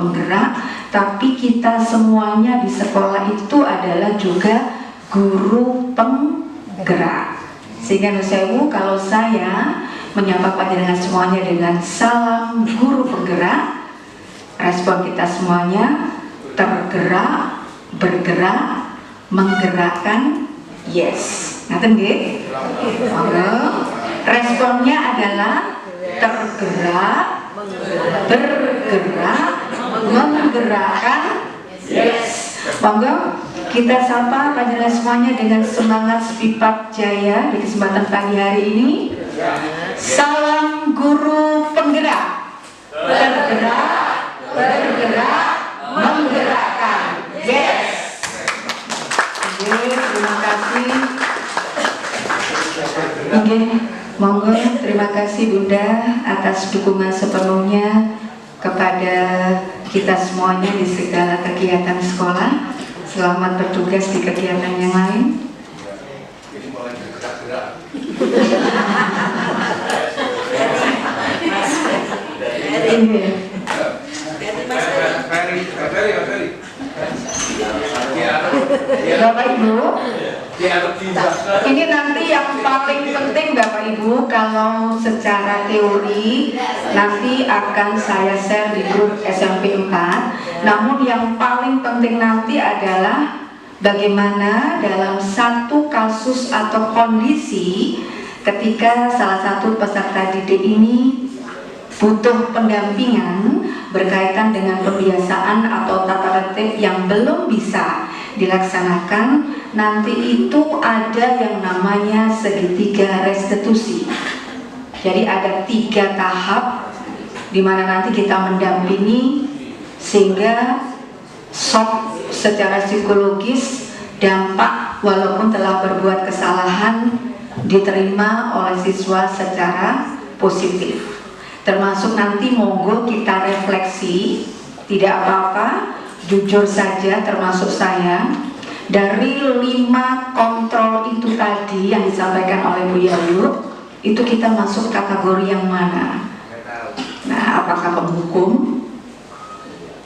penggerak, tapi kita semuanya di sekolah itu adalah juga guru penggerak. Sehingga nusewu kalau saya menyapa panjenengan semuanya dengan salam guru penggerak, respon kita semuanya tergerak, bergerak, menggerakkan, yes. Ngaten nggih? Monggo. Responnya adalah tergerak, bergerak, menggerakkan, yes. Monggo kita sapa panjenengan semuanya dengan semangat Sepipak Jaya di kesempatan pagi hari ini. Salam guru penggerak, tergerak, bergerak, menggerakkan, yes. Oke, terima kasih. Oke, monggo, terima kasih Bunda atas dukungan sepenuhnya kepada kita semuanya di segala kegiatan sekolah. Selamat bertugas di kegiatan yang lain. Bapak Ibu, ini nanti yang paling penting Bapak Ibu, kalau secara teori nanti akan saya share di grup SMP 4. Namun yang paling penting nanti adalah bagaimana dalam satu kasus atau kondisi ketika salah satu peserta didik ini butuh pendampingan berkaitan dengan pembiasaan atau tata tertib yang belum bisa dilaksanakan, nanti itu ada yang namanya segitiga restitusi. Jadi ada 3 tahap di mana nanti kita mendampingi sehingga shock secara psikologis, dampak walaupun telah berbuat kesalahan diterima oleh siswa secara positif. Termasuk nanti monggo kita refleksi, tidak apa-apa, jujur saja termasuk saya, dari 5 kontrol itu tadi yang disampaikan oleh Bu Yayu, itu kita masuk kategori yang mana? Nah, apakah penghukum,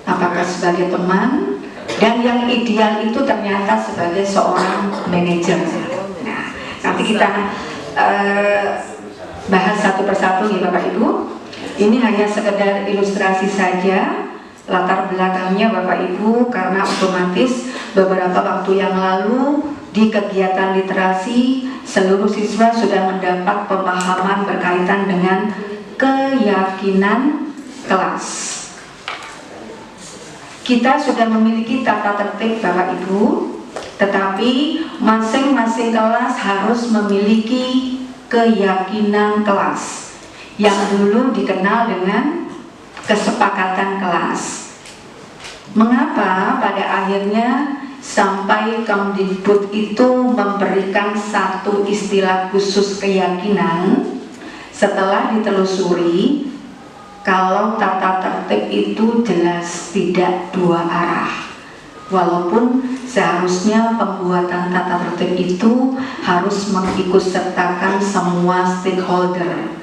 apakah sebagai teman, dan yang ideal itu ternyata sebagai seorang manajer. Nah, nanti kita bahas satu persatu ya Bapak Ibu. Ini hanya sekedar ilustrasi saja latar belakangnya Bapak Ibu, karena otomatis beberapa waktu yang lalu di kegiatan literasi seluruh siswa sudah mendapat pemahaman berkaitan dengan keyakinan kelas. Kita sudah memiliki tata tertib Bapak Ibu, tetapi masing-masing kelas harus memiliki keyakinan kelas yang dulu dikenal dengan kesepakatan kelas. Mengapa pada akhirnya sampai Kemdikbud itu memberikan satu istilah khusus keyakinan? Setelah ditelusuri, kalau tata tertib itu jelas tidak 2 arah. Walaupun seharusnya pembuatan tata tertib itu harus mengikutsertakan semua stakeholder,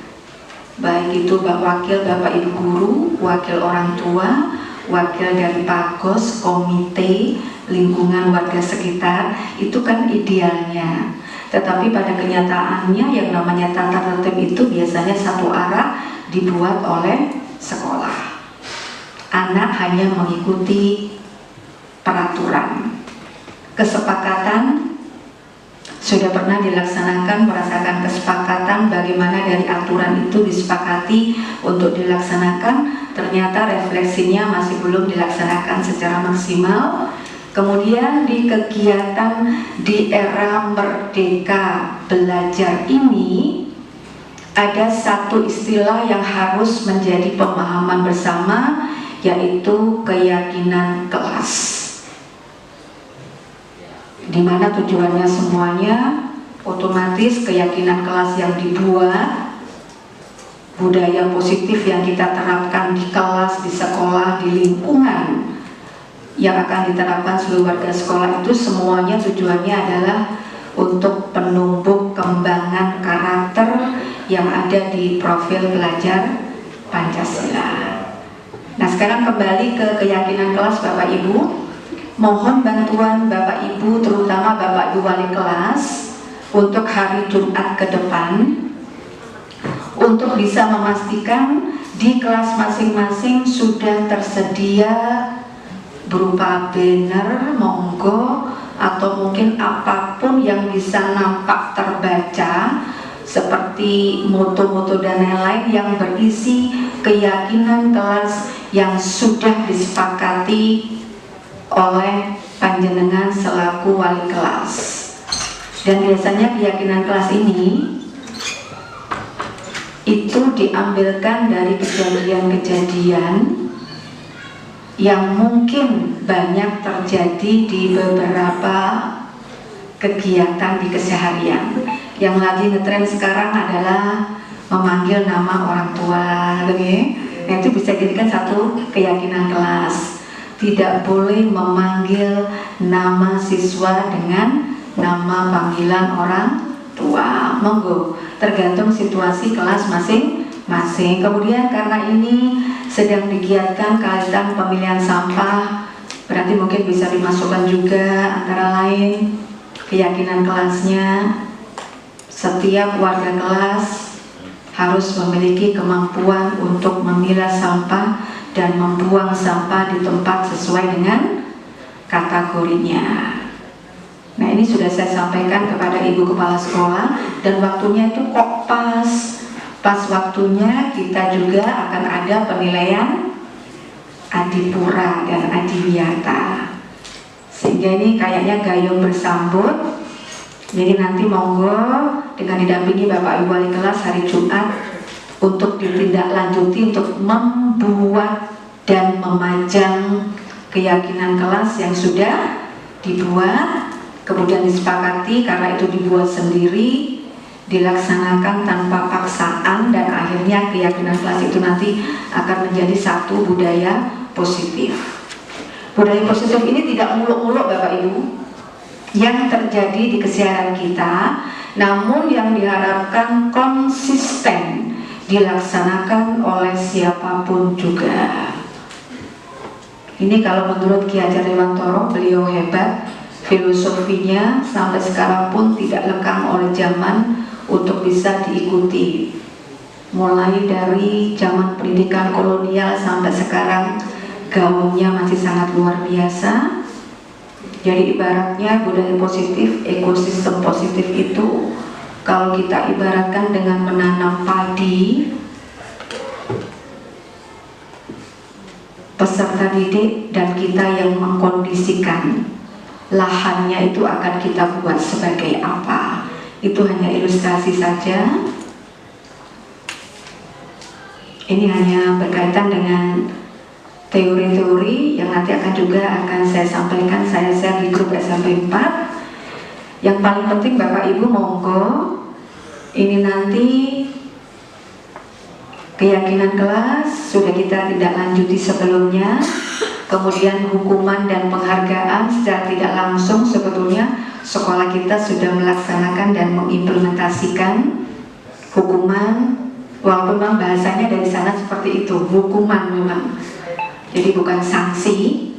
baik itu wakil Bapak Ibu guru, wakil orang tua, wakil dari Pagos, komite, lingkungan warga sekitar, itu kan idealnya. Tetapi pada kenyataannya yang namanya tata tertib itu biasanya 1 arah dibuat oleh sekolah. Anak hanya mengikuti peraturan. Kesepakatan sudah pernah dilaksanakan, merasakan kesepakatan bagaimana dari aturan itu disepakati untuk dilaksanakan, ternyata refleksinya masih belum dilaksanakan secara maksimal. Kemudian di kegiatan di era Merdeka Belajar ini ada satu istilah yang harus menjadi pemahaman bersama, yaitu keyakinan kelas, di mana tujuannya semuanya otomatis keyakinan kelas yang dibuat, budaya positif yang kita terapkan di kelas, di sekolah, di lingkungan yang akan diterapkan seluruh warga sekolah, itu semuanya tujuannya adalah untuk penumbuh kembangan karakter yang ada di profil pelajar Pancasila. Nah, sekarang kembali ke keyakinan kelas Bapak Ibu. Mohon bantuan Bapak Ibu, terutama Bapak Ibu wali kelas, untuk hari Jumat ke depan, untuk bisa memastikan di kelas masing-masing sudah tersedia berupa banner, monggo, atau mungkin apapun yang bisa nampak terbaca, seperti moto-moto dan lain-lain yang berisi keyakinan kelas yang sudah disepakati oleh panjenengan selaku wali kelas. Dan biasanya keyakinan kelas ini itu diambilkan dari kejadian-kejadian yang mungkin banyak terjadi di beberapa kegiatan di keseharian. Yang lagi ngetren sekarang adalah memanggil nama orang tua, nah, itu bisa jadikan satu keyakinan kelas. Tidak boleh memanggil nama siswa dengan nama panggilan orang tua, monggo, tergantung situasi kelas masing-masing. Kemudian karena ini sedang digiatkan kaitan pemilihan sampah, berarti mungkin bisa dimasukkan juga antara lain keyakinan kelasnya, setiap warga kelas harus memiliki kemampuan untuk memilah sampah dan membuang sampah di tempat sesuai dengan kategorinya. Nah, ini sudah saya sampaikan kepada Ibu Kepala Sekolah, dan waktunya itu kok pas waktunya kita juga akan ada penilaian adipura dan adiwiyata, sehingga ini kayaknya gayung bersambut. Jadi nanti monggo dengan didampingi Bapak Ibu wali kelas hari Jumat untuk ditindaklanjuti untuk membuat dan memajang keyakinan kelas yang sudah dibuat, kemudian disepakati karena itu dibuat sendiri, dilaksanakan tanpa paksaan, dan akhirnya keyakinan kelas itu nanti akan menjadi satu budaya positif. Budaya positif ini tidak muluk-muluk Bapak Ibu yang terjadi di keseharian kita, namun yang diharapkan konsisten dilaksanakan oleh siapapun juga. Ini kalau menurut Ki Hajar Dewantoro, beliau hebat, filosofinya sampai sekarang pun tidak lekang oleh zaman untuk bisa diikuti. Mulai dari zaman pendidikan kolonial sampai sekarang gaungnya masih sangat luar biasa. Jadi ibaratnya budaya positif, ekosistem positif itu kalau kita ibaratkan dengan menanam padi, peserta didik dan kita yang mengkondisikan lahannya itu akan kita buat sebagai apa. Itu hanya ilustrasi saja. Ini hanya berkaitan dengan teori-teori yang nanti akan saya sampaikan, saya share di grup SMP 4. Yang paling penting Bapak Ibu monggo, ini nanti keyakinan kelas sudah kita tidak lanjuti sebelumnya, kemudian hukuman dan penghargaan secara tidak langsung sebetulnya sekolah kita sudah melaksanakan dan mengimplementasikan hukuman, walaupun memang bahasanya dari sana seperti itu, hukuman memang, jadi bukan sanksi.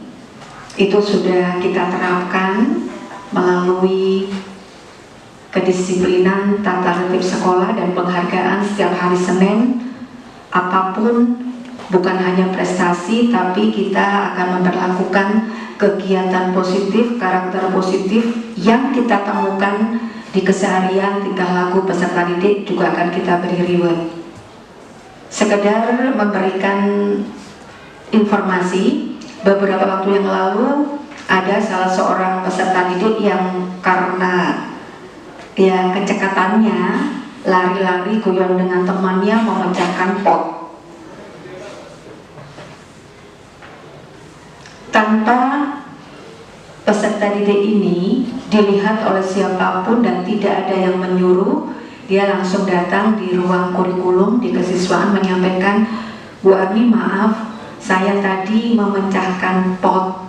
Itu sudah kita terapkan melalui kedisiplinan tata tertib sekolah dan penghargaan setiap hari Senin. Apapun, bukan hanya prestasi, tapi kita akan memperlakukan kegiatan positif, karakter positif yang kita temukan di keseharian tingkah laku peserta didik juga akan kita beri reward. Sekedar memberikan informasi, beberapa waktu yang lalu ada salah seorang peserta didik yang karena ya kecekatannya lari-lari guyon dengan temannya memecahkan pot. Tanpa peserta didik ini dilihat oleh siapapun dan tidak ada yang menyuruh, dia langsung datang di ruang kurikulum di kesiswaan menyampaikan, Bu Ami maaf, saya tadi memecahkan pot.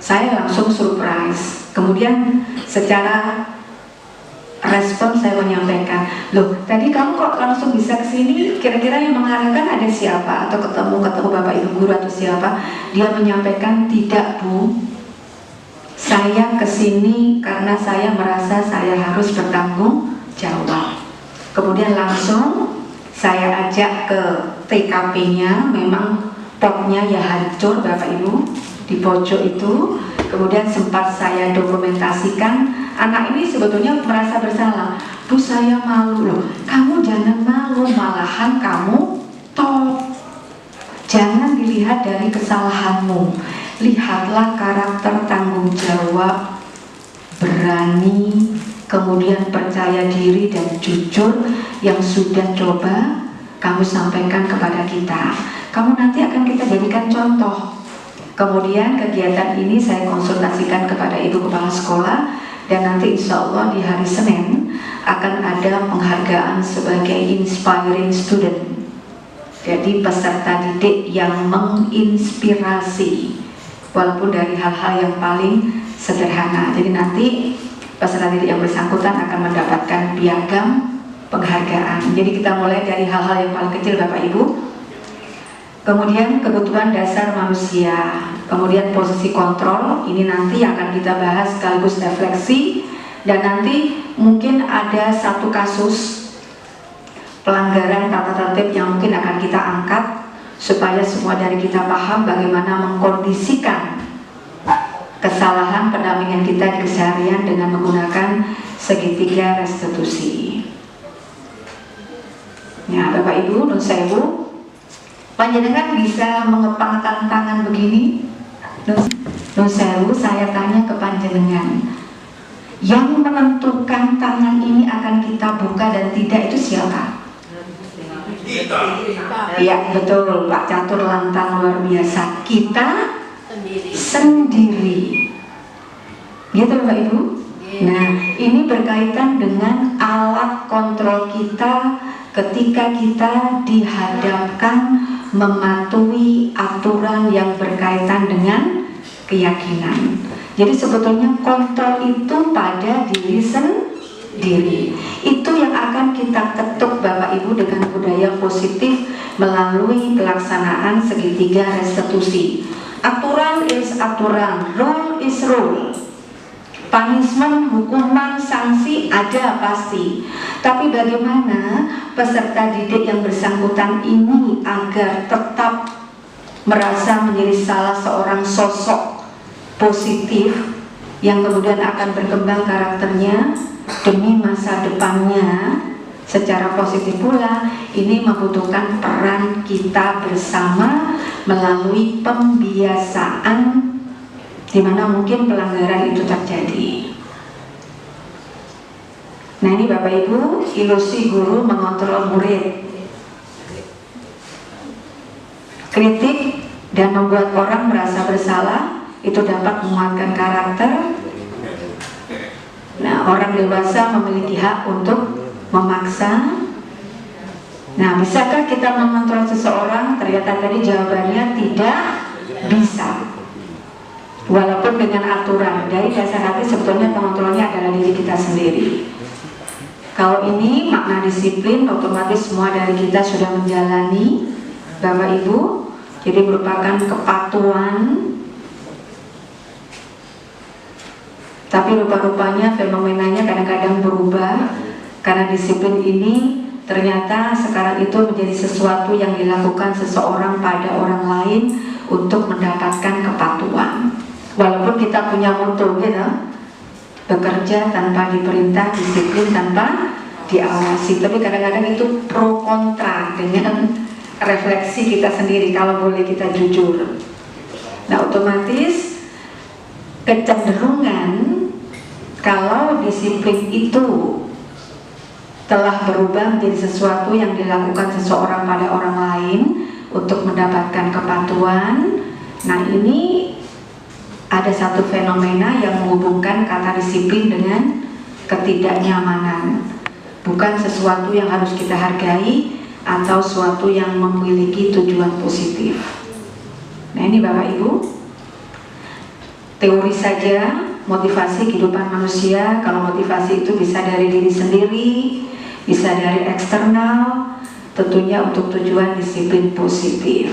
Saya langsung surprise. Kemudian secara respon saya menyampaikan, loh tadi kamu kok langsung bisa kesini, kira-kira yang mengarahkan ada siapa, atau ketemu bapak ibu guru atau siapa? Dia menyampaikan, tidak Bu, saya kesini karena saya merasa saya harus bertanggung jawab. Kemudian langsung saya ajak ke TKP-nya, memang potnya ya hancur bapak ibu di pojok itu. Kemudian sempat saya dokumentasikan, anak ini sebetulnya merasa bersalah. Bu, saya malu. Loh, kamu jangan malu, malahan kamu top. Jangan dilihat dari kesalahanmu, lihatlah karakter tanggung jawab, berani, kemudian percaya diri dan jujur yang sudah coba kamu sampaikan kepada kita. Kamu nanti akan kita jadikan contoh. Kemudian kegiatan ini saya konsultasikan kepada ibu kepala sekolah, dan nanti insya Allah di hari Senin akan ada penghargaan sebagai inspiring student. Jadi peserta didik yang menginspirasi, walaupun dari hal-hal yang paling sederhana. Jadi nanti peserta didik yang bersangkutan akan mendapatkan piagam penghargaan. Jadi kita mulai dari hal-hal yang paling kecil Bapak Ibu. Kemudian kebutuhan dasar manusia, kemudian posisi kontrol, ini nanti akan kita bahas sekaligus refleksi, dan nanti mungkin ada satu kasus pelanggaran tata tertib yang mungkin akan kita angkat supaya semua dari kita paham bagaimana mengkondisikan kesalahan pendampingan kita di keseharian dengan menggunakan segitiga restitusi. Ya Bapak Ibu, nun sewu, panjenengan bisa mengepangkan tangan begini? Nun sewu, saya tanya ke panjenengan, yang menentukan tangan ini akan kita buka dan tidak itu siapa? Kita. Ya betul, Pak Catur lantang luar biasa. Kita sendiri. Gitu Bapak Ibu? Nah, ini berkaitan dengan alat kontrol kita ketika kita dihadapkan mematuhi aturan yang berkaitan dengan keyakinan. Jadi sebetulnya kontrol itu pada diri sendiri. Itu yang akan kita ketuk Bapak Ibu dengan budaya positif melalui pelaksanaan segitiga restitusi. Aturan is aturan, rule is rule. Punishment, hukuman, sanksi ada pasti. Tapi bagaimana peserta didik yang bersangkutan ini agar tetap merasa menjadi salah seorang sosok positif yang kemudian akan berkembang karakternya demi masa depannya secara positif pula. Ini membutuhkan peran kita bersama melalui pembiasaan di mana mungkin pelanggaran itu terjadi. Nah ini Bapak Ibu, ilusi guru mengontrol murid. Kritik dan membuat orang merasa bersalah itu dapat menguatkan karakter. Nah, orang dewasa memiliki hak untuk memaksa. Nah, bisakah kita mengontrol seseorang? Ternyata tadi jawabannya tidak bisa. Walaupun dengan aturan, dari dasar hati sebetulnya pengontrolnya adalah diri kita sendiri. Kalau ini makna disiplin, otomatis semua dari kita sudah menjalani Bapak Ibu. Jadi merupakan kepatuhan. Tapi rupa-rupanya fenomenanya kadang-kadang berubah, karena disiplin ini ternyata sekarang itu menjadi sesuatu yang dilakukan seseorang pada orang lain untuk mendapatkan kepatuhan. Walaupun kita punya motto gitu, bekerja tanpa diperintah, disiplin tanpa diawasi. Tapi kadang-kadang itu pro kontra dengan refleksi kita sendiri kalau boleh kita jujur. Nah otomatis kecenderungan kalau disiplin itu telah berubah menjadi sesuatu yang dilakukan seseorang pada orang lain untuk mendapatkan kepatuhan. Nah ini ada satu fenomena yang menghubungkan kata disiplin dengan ketidaknyamanan. Bukan sesuatu yang harus kita hargai atau sesuatu yang memiliki tujuan positif. Nah ini Bapak Ibu, teori saja motivasi kehidupan manusia. Kalau motivasi itu bisa dari diri sendiri, bisa dari eksternal, tentunya untuk tujuan disiplin positif.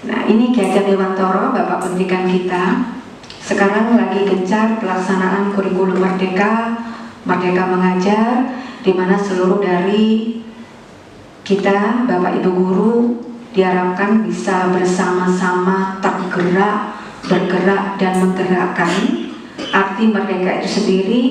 Nah, ini Ki Hajar Dewantoro, Bapak Pendidikan kita, sekarang lagi gencar pelaksanaan kurikulum Merdeka, Merdeka Mengajar, di mana seluruh dari kita, Bapak Ibu Guru, diharapkan bisa bersama-sama tergerak, bergerak dan menggerakkan. Arti merdeka itu sendiri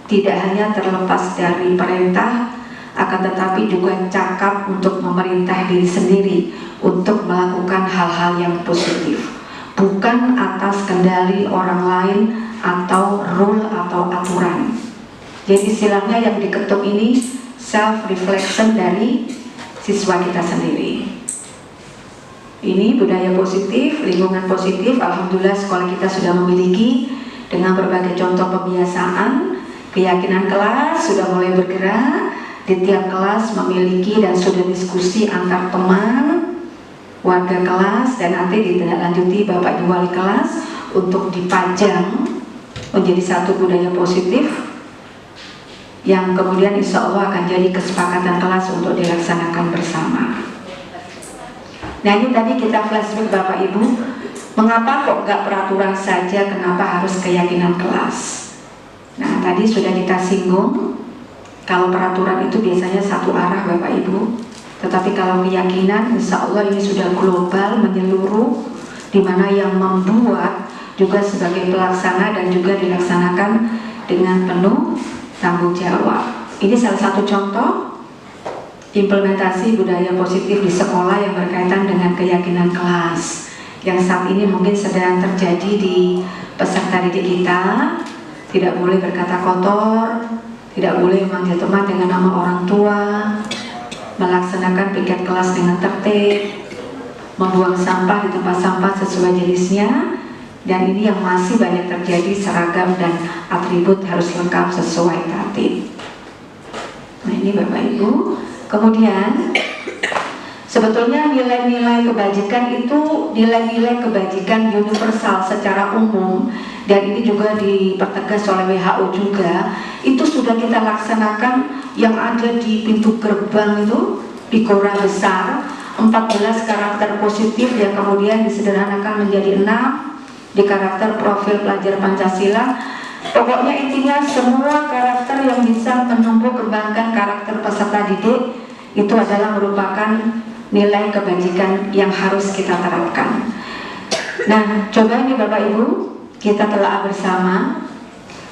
tidak hanya terlepas dari perintah, akan tetapi juga cakap untuk memerintah diri sendiri untuk melakukan hal-hal yang positif, bukan atas kendali orang lain atau rule atau aturan. Jadi istilahnya yang diketuk ini self reflection dari siswa kita sendiri. Ini budaya positif, lingkungan positif. Alhamdulillah sekolah kita sudah memiliki dengan berbagai contoh pembiasaan. Keyakinan kelas sudah mulai bergerak. Di tiap kelas memiliki dan sudah diskusi antar teman, warga kelas, dan nanti ditindaklanjuti Bapak Ibu Wali kelas untuk dipajang menjadi satu budaya positif yang kemudian insya Allah akan jadi kesepakatan kelas untuk dilaksanakan bersama. Nah, ini tadi kita flashback Bapak Ibu, mengapa kok nggak peraturan saja, kenapa harus keyakinan kelas? Nah, tadi sudah kita singgung, kalau peraturan itu biasanya satu arah Bapak Ibu, tetapi kalau keyakinan insya Allah ini sudah global, menyeluruh, di mana yang membuat juga sebagai pelaksana dan juga dilaksanakan dengan penuh tanggung jawab. Ini salah satu contoh implementasi budaya positif di sekolah yang berkaitan dengan keyakinan kelas yang saat ini mungkin sedang terjadi di peserta didik kita. Tidak boleh berkata kotor, tidak boleh memanggil teman dengan nama orang tua, melaksanakan piket kelas dengan tertib, membuang sampah di tempat sampah sesuai jenisnya, dan ini yang masih banyak terjadi, seragam dan atribut harus lengkap sesuai tertib. Nah, ini Bapak Ibu. Kemudian sebetulnya nilai-nilai kebajikan itu nilai-nilai kebajikan universal secara umum, dan ini juga dipertegas oleh WHO juga, itu sudah kita laksanakan yang ada di pintu gerbang itu, di Gora besar, 14 karakter positif yang kemudian disederhanakan menjadi 6 di karakter profil pelajar Pancasila. Pokoknya intinya semua karakter yang bisa menumbuh kembangkan karakter peserta didik itu adalah merupakan nilai kebajikan yang harus kita terapkan. Nah, coba ini Bapak Ibu, kita telah bersama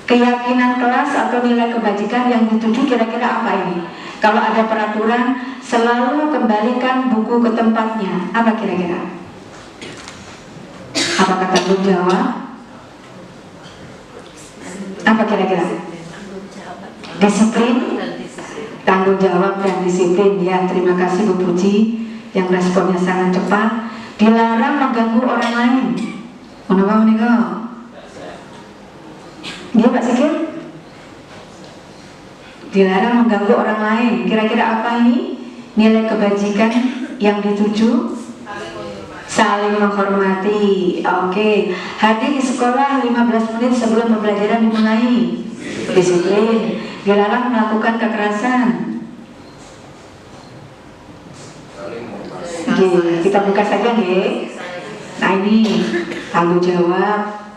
keyakinan kelas atau nilai kebajikan yang dituju kira-kira apa ini? Kalau ada peraturan, selalu kembalikan buku ke tempatnya. Apa kira-kira? Apakah tanggung jawab? Apa kira-kira? Disiplin, tanggung jawab dan disiplin. Ya, terima kasih Bu Puji yang responnya sangat cepat. Dilarang mengganggu orang lain. Kenapa menikah? Dia Pak Sikir? Dilarang mengganggu orang lain. Kira-kira apa ini nilai kebajikan yang dituju? Saling menghormati. Oke. Hadir di sekolah 15 menit sebelum pembelajaran dimulai. Disiplin. Dilarang melakukan kekerasan. Kita buka saja nih. Nah, ini tanggung jawab.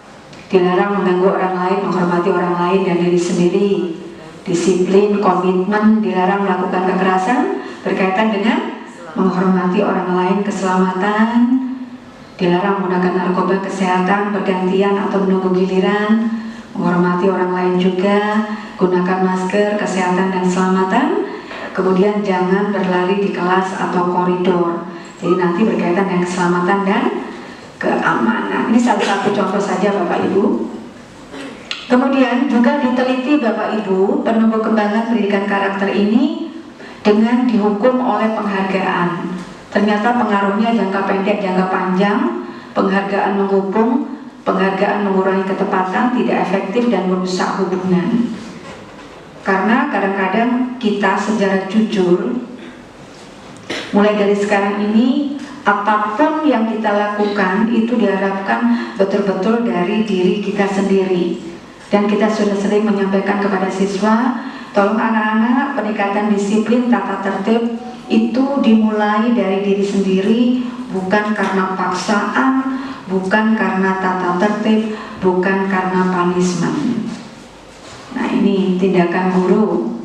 Dilarang mengganggu orang lain, menghormati orang lain dan diri sendiri. Disiplin, komitmen, dilarang melakukan kekerasan berkaitan dengan menghormati orang lain, keselamatan, dilarang menggunakan narkoba, kesehatan, bergantian atau menunggu giliran, menghormati orang lain juga, gunakan masker, kesehatan dan keselamatan, kemudian jangan berlari di kelas atau koridor. Jadi nanti berkaitan dengan keselamatan dan keamanan. Ini salah satu contoh saja Bapak Ibu. Kemudian juga diteliti Bapak Ibu, penumbuh kembangan pendidikan karakter ini dengan dihukum oleh penghargaan. Ternyata pengaruhnya jangka pendek, jangka panjang. Penghargaan menghukum, penghargaan mengurangi ketepatan, tidak efektif dan merusak hubungan. Karena kadang-kadang kita secara jujur, mulai dari sekarang ini apapun yang kita lakukan itu diharapkan betul-betul dari diri kita sendiri. Dan kita sudah sering menyampaikan kepada siswa, tolong anak-anak, peningkatan disiplin tata tertib itu dimulai dari diri sendiri, bukan karena paksaan, bukan karena tata tertib, bukan karena punishment. Nah, ini tindakan guru.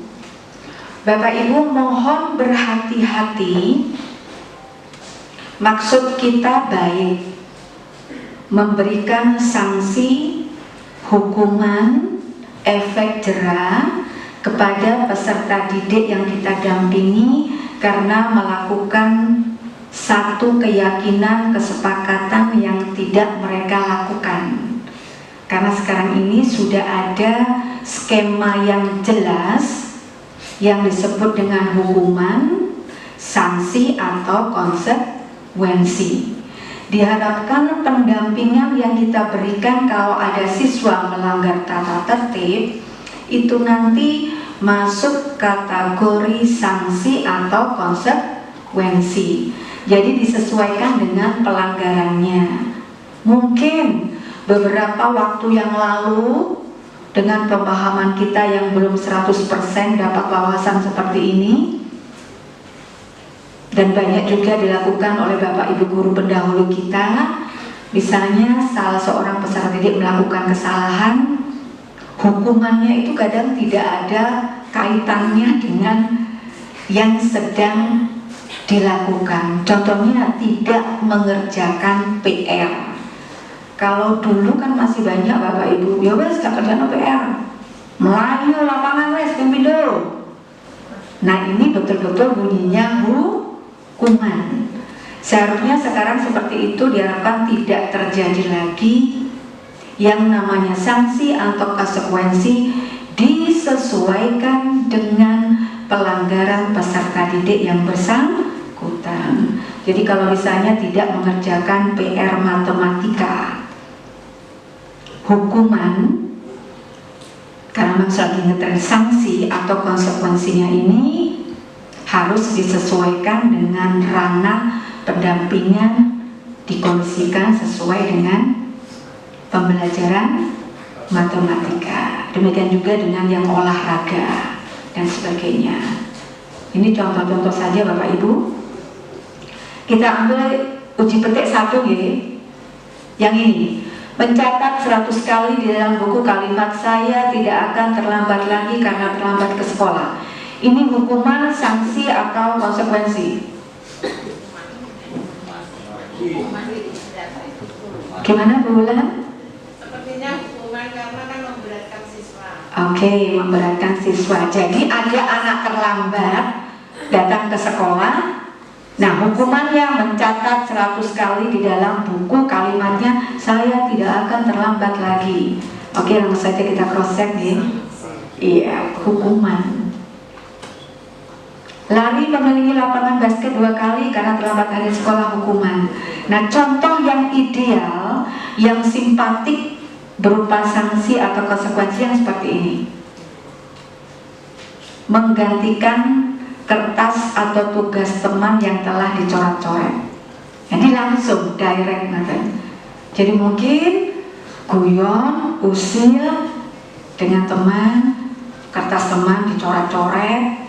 Bapak Ibu mohon berhati-hati. Maksud kita baik, memberikan sanksi, hukuman, efek jera kepada peserta didik yang kita dampingi karena melakukan satu keyakinan, kesepakatan yang tidak mereka lakukan. Karena sekarang ini sudah ada skema yang jelas yang disebut dengan hukuman, sanksi atau konsekuensi. Diharapkan pendampingan yang kita berikan kalau ada siswa melanggar tata tertib itu nanti masuk kategori sanksi atau konsekuensi. Jadi disesuaikan dengan pelanggarannya. Mungkin beberapa waktu yang lalu dengan pemahaman kita yang belum 100% dapat wawasan seperti ini, dan banyak juga dilakukan oleh Bapak Ibu guru pendahulu kita. Misalnya salah seorang peserta didik melakukan kesalahan, hukumannya itu kadang tidak ada kaitannya dengan yang sedang dilakukan. Contohnya tidak mengerjakan PR. Kalau dulu kan masih banyak Bapak Ibu, ya wes gak kerjaan PR, melayu lapangan wes pimpindo. Nah, ini betul-betul bunyinya hukuman. Seharusnya sekarang seperti itu diharapkan tidak terjadi lagi. Yang namanya sanksi atau konsekuensi disesuaikan dengan pelanggaran peserta didik yang bersangkutan. Jadi kalau misalnya tidak mengerjakan PR matematika, hukuman, karena lagi ngetren sanksi atau konsekuensinya ini harus disesuaikan dengan ranah pendampingan, dikondisikan sesuai dengan pembelajaran matematika. Demikian juga dengan yang olahraga dan sebagainya. Ini contoh-contoh saja Bapak Ibu. Kita ambil uji petik 1 ya. Yang ini, mencatat 100 kali di dalam buku kalimat saya tidak akan terlambat lagi karena terlambat ke sekolah. Ini hukuman, sanksi atau konsekuensi? Gimana Bu Wulan? Sepertinya hukuman karena kan memberatkan siswa. Oke, memberatkan siswa. Jadi ada anak terlambat datang ke sekolah. Nah, hukumannya mencatat 100 kali di dalam buku kalimatnya saya tidak akan terlambat lagi. Oke, langsung saja kita cross check ya. Iya, hukuman. Lari mengelilingi lapangan basket 2 kali karena terlambat hari sekolah, hukuman. Nah, contoh yang ideal, yang simpatik berupa sanksi atau konsekuensi yang seperti ini. Menggantikan kertas atau tugas teman yang telah dicoret-coret. Jadi langsung direct nanti. Jadi mungkin guyon, usil dengan teman, kertas teman dicoret-coret,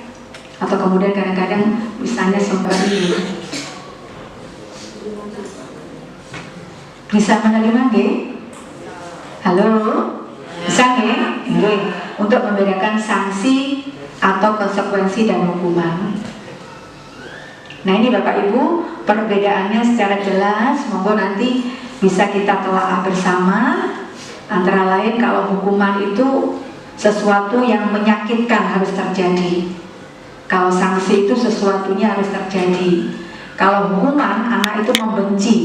atau kemudian kadang-kadang misalnya sembari bisa menerima nggih? Halo? Bisa nggih? Nggih. Untuk membedakan sanksi atau konsekuensi dan hukuman. Nah, ini Bapak Ibu perbedaannya secara jelas. Monggo nanti bisa kita telaah bersama. Antara lain kalau hukuman itu sesuatu yang menyakitkan harus terjadi. Kalau sanksi itu sesuatunya harus terjadi. Kalau hukuman, anak itu membenci.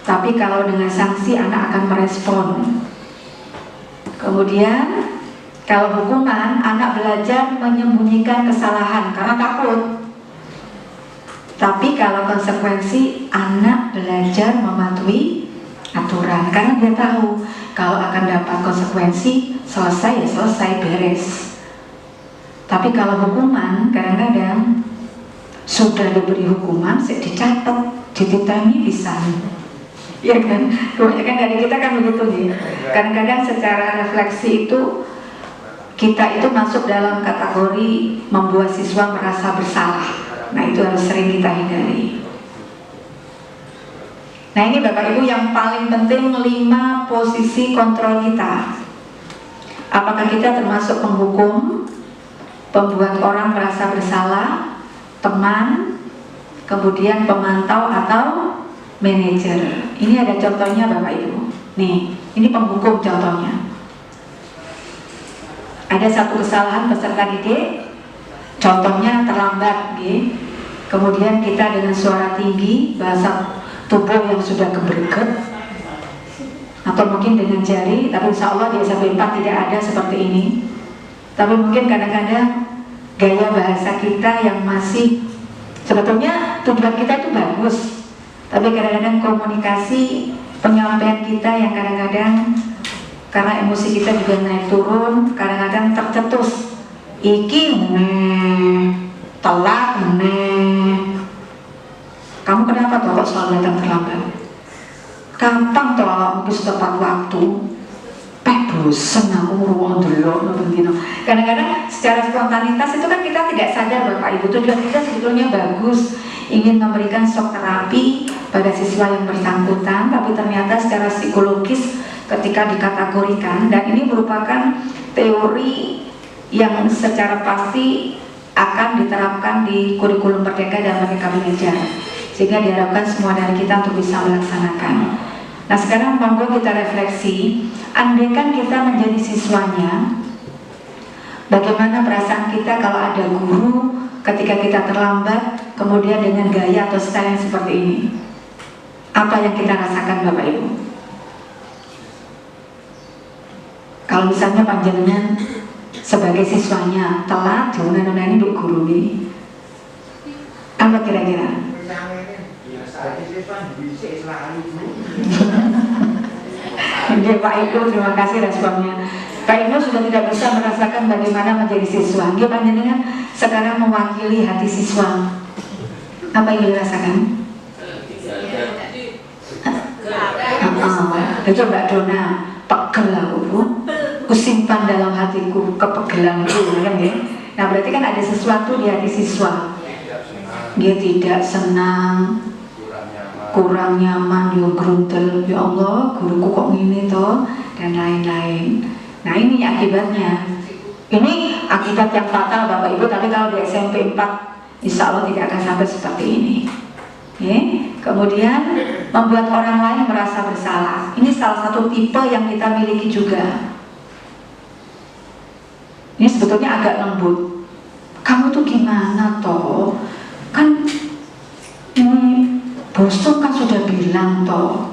Tapi kalau dengan sanksi, anak akan merespon. Kemudian kalau hukuman, anak belajar menyembunyikan kesalahan karena takut. Tapi kalau konsekuensi, anak belajar mematuhi aturan karena dia tahu kalau akan dapat konsekuensi, selesai ya selesai, beres. Tapi kalau hukuman, kadang-kadang sudah diberi hukuman, dicatat, dititani bisa. Ya kan, kebanyakan dari kita kan begitu nih. Kadang-kadang secara refleksi itu kita itu masuk dalam kategori membuat siswa merasa bersalah. Nah itu harus sering kita hindari. Nah ini Bapak Ibu yang paling penting 5 posisi kontrol kita. Apakah kita termasuk penghukum, pembuat orang merasa bersalah, teman, kemudian pemantau atau manajer. Ini ada contohnya Bapak Ibu. Nih, ini penghukum contohnya. Ada satu kesalahan peserta didik, contohnya terlambat, kemudian kita dengan suara tinggi, bahasa tubuh yang sudah keberget, atau mungkin dengan jari, tapi insya Allah di SMP 4 tidak ada seperti ini. Tapi mungkin kadang-kadang gaya bahasa kita yang masih, sebetulnya tujuan kita itu bagus, tapi kadang-kadang komunikasi penyampaian kita yang kadang-kadang karena emosi kita juga naik turun, kadang-kadang tercetus. Iki telat Kamu kenapa toh kok selalu datang terlambat? Kapan toh mungkin tepat waktu? Bosen aku ngurung dulu. Kadang-kadang secara spontanitas itu kan kita tidak sadar Bapak Ibu, tujuan kita sebetulnya bagus, ingin memberikan shock terapi pada siswa yang bersangkutan, tapi ternyata secara psikologis ketika dikategorikan, dan ini merupakan teori yang secara pasti akan diterapkan di kurikulum Merdeka dan Merdeka Belajar, sehingga diharapkan semua dari kita untuk bisa melaksanakan. Nah sekarang monggo kita refleksi, andaikan kita menjadi siswanya, bagaimana perasaan kita kalau ada guru ketika kita terlambat, kemudian dengan gaya atau style yang seperti ini? Apa yang kita rasakan Bapak Ibu? Kalau misalnya panjenengan sebagai siswanya telat, jangan ini bu guru ini, apa kira-kira? Oke, Pak Ibu, terima kasih responnya. Pak Ibu sudah tidak bisa merasakan bagaimana menjadi siswa. Dia panjenengan sekarang mewakili hati siswa. Apa yang dirasakan? Itu Mbak Dona, pegel aku Bu. Kusimpan dalam hatiku kepegelanku, kan ya? Nah berarti kan ada sesuatu di hati siswa. Dia tidak senang, kurang nyaman, dia gruntel, ya Allah guruku kok gini toh, dan lain-lain. Nah ini akibatnya. Ini akibat yang fatal Bapak Ibu, tapi kalau di SMP 4 insya Allah tidak akan sampai seperti ini. Kemudian membuat orang lain merasa bersalah. Ini salah satu tipe yang kita miliki juga. Ini sebetulnya agak lembut. Kamu tuh gimana toh? Kan ini bosku kan sudah bilang toh,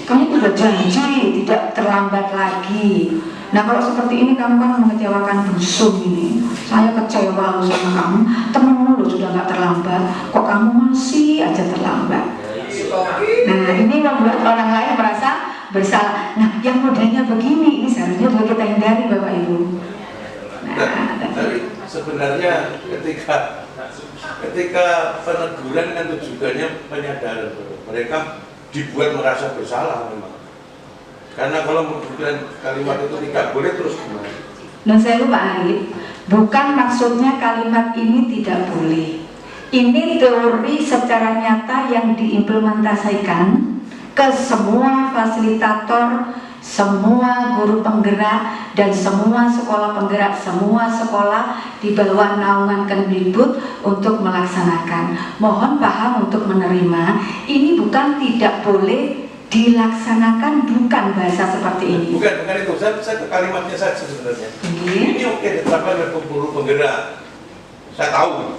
kamu sudah janji tidak terlambat lagi. Nah kalau seperti ini kamu kan mengecewakan busuk ini. Saya kecewa loh sama kamu. Temenmu loh sudah gak terlambat, kok kamu masih aja terlambat. Nah ini membuat orang lain merasa bersalah. Nah yang modelnya begini, ini seharusnya juga kita hindari Bapak Ibu. Tapi sebenarnya ketika peneguran kan tujuannya penyadaran, mereka dibuat merasa bersalah memang. Karena kalau kemudian kalimat itu tidak boleh, terus gimana? Nah saya lupa Arif, bukan maksudnya kalimat ini tidak boleh. Ini teori secara nyata yang diimplementasikan ke semua fasilitator, semua guru penggerak, dan semua sekolah penggerak, semua sekolah di bawah naungan Kemdikbud untuk melaksanakan. Mohon paham untuk menerima, ini bukan tidak boleh dilaksanakan, bukan bahasa seperti ini. Bukan itu, saya ke kalimatnya saja sebenarnya. Ini oke diterapkan oleh guru penggerak, saya tahu.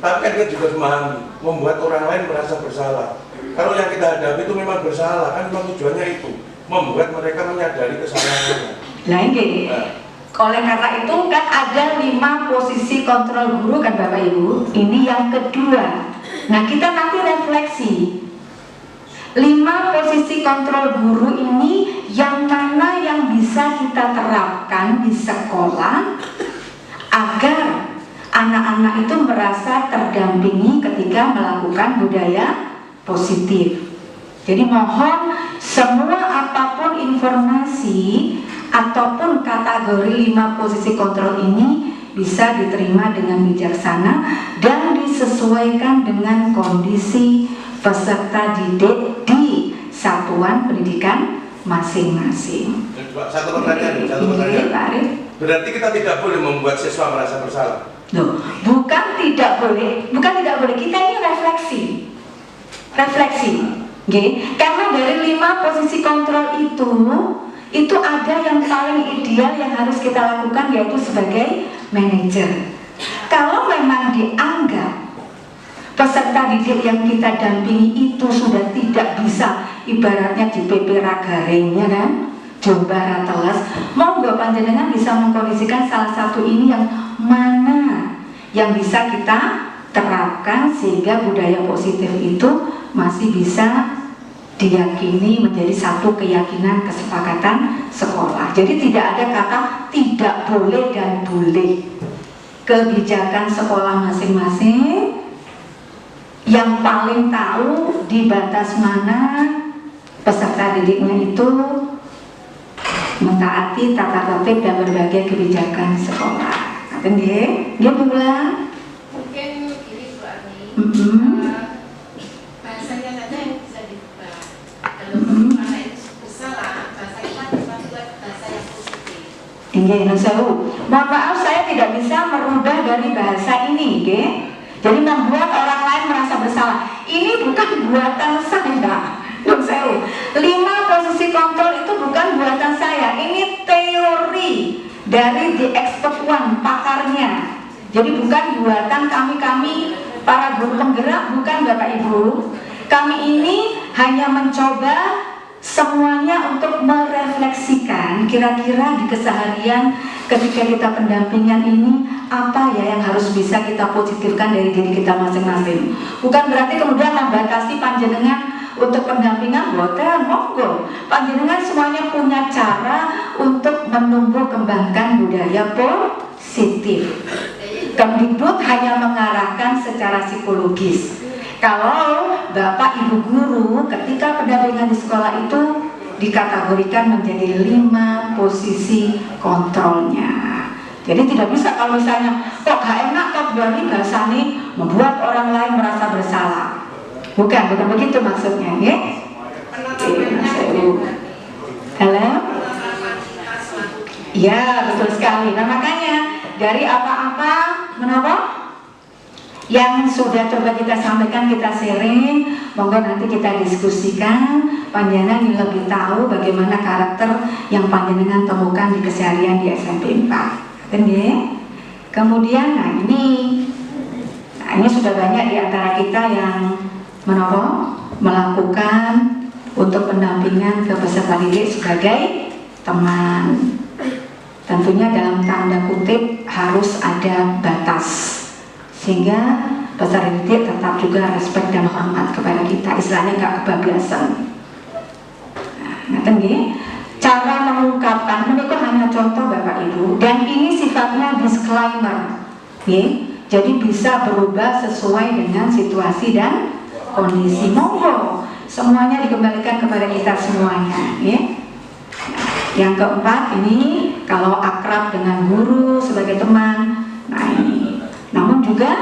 Tapi kan kita juga memahami, membuat orang lain merasa bersalah. Kalau yang kita hadapi itu memang bersalah, kan memang tujuannya itu, membuat mereka menyadari kesalahannya. Nah ini, oleh karena itu kan ada 5 posisi kontrol guru kan Bapak Ibu. Ini yang kedua. Nah kita nanti refleksi 5 posisi kontrol guru ini yang mana yang bisa kita terapkan di sekolah agar anak-anak itu merasa terdampingi ketika melakukan budaya positif. Jadi mohon semua apapun informasi ataupun kategori 5 posisi kontrol ini bisa diterima dengan bijaksana dan disesuaikan dengan kondisi peserta didik di satuan pendidikan masing-masing. Satu pertanyaan. Berarti kita tidak boleh membuat siswa merasa bersalah. Loh, bukan tidak boleh, kita ini refleksi, okay? Karena dari 5 posisi kontrol itu ada yang paling ideal yang harus kita lakukan, yaitu sebagai manajer. Kalau memang dianggap peserta didik yang kita dampingi itu sudah tidak bisa, ibaratnya di PP Ragaring, ya kan, Jombara teles, monggo panjenengan bisa mengkondisikan salah satu ini yang mana yang bisa kita terapkan sehingga budaya positif itu masih bisa diyakini menjadi satu keyakinan kesepakatan sekolah. Jadi tidak ada kata tidak boleh dan boleh. Kebijakan sekolah masing-masing yang paling tahu di batas mana peserta didiknya itu mentaati tata tertib dan berbagai kebijakan sekolah. Dia pulang. Mungkin gini Bu Ani, bahasanya saja yang bisa diubah. Kalau anak itu bersalah, bahasa kita buat bahasa yang positif. Mohon maaf, saya tidak bisa merubah dari bahasa ini, okay? Jadi membuat orang lain merasa bersalah. Ini bukan buatan saya. 5 posisi kontrol itu bukan buatan saya. Ini teori dari The Expert One, pakarnya. Jadi bukan buatan kami para guru penggerak, bukan Bapak Ibu. Kami ini hanya mencoba semuanya untuk merefleksikan kira-kira di keseharian ketika kita pendampingan ini apa ya yang harus bisa kita positifkan dari diri kita masing-masing. Bukan berarti kemudian membatasi panjenengan untuk pendampingan, boten, monggo. Panjenengan semuanya punya cara untuk menumbuh kembangkan budaya positif. Kemdikbud hanya mengarahkan secara psikologis. Kalau Bapak Ibu guru ketika pendampingan di sekolah itu dikategorikan menjadi 5 posisi kontrolnya. Jadi tidak bisa kalau misalnya kok gak enak kok berarti bahasa ini membuat orang lain merasa bersalah. Bukan begitu maksudnya, ya? Halo? Ya, betul sekali. Nah makanya dari apa-apa menapa yang sudah coba kita sampaikan, kita sharing, monggo nanti kita diskusikan, panjenengan yang lebih tahu bagaimana karakter yang panjenengan temukan di keseharian di SMP 4. Kemudian nah ini sudah banyak di antara kita yang melakukan untuk pendampingan ke peserta didik sebagai teman. Tentunya dalam tanda kutip harus ada batas sehingga peserta didik tetap juga respect dan hormat kepada kita, istilahnya nggak kebablasan. Nah, cara mengungkapkan ini hanya contoh Bapak Ibu, dan ini sifatnya disclaimer, jadi bisa berubah sesuai dengan situasi dan kondisi. Monggo semuanya dikembalikan kepada kita semuanya, ya. Yang keempat ini kalau akrab dengan guru sebagai teman, nah ini. Namun juga,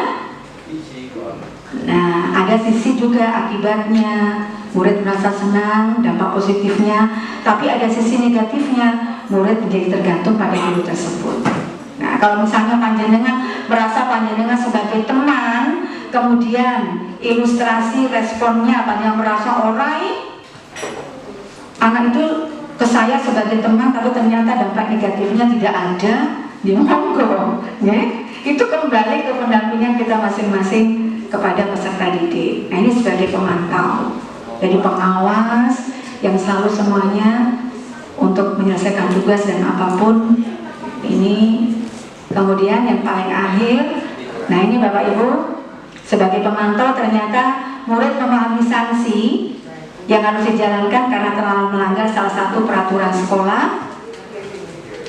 nah ada sisi juga akibatnya murid merasa senang, dampak positifnya, tapi ada sisi negatifnya, murid menjadi tergantung pada guru tersebut. Nah kalau misalnya panjenengan merasa panjenengan sebagai teman, kemudian ilustrasi responnya panjenengan merasa anak itu ke saya sebagai teman, tapi ternyata dampak negatifnya tidak ada, di monggo, ya. Itu kembali ke pendampingan kita masing-masing kepada peserta didik. Nah ini sebagai pemantau, jadi pengawas yang selalu semuanya untuk menyelesaikan tugas dan apapun ini. Kemudian yang paling akhir, nah ini Bapak Ibu sebagai pemantau, ternyata murid memahami sanksi yang harus dijalankan karena telah melanggar salah satu peraturan sekolah.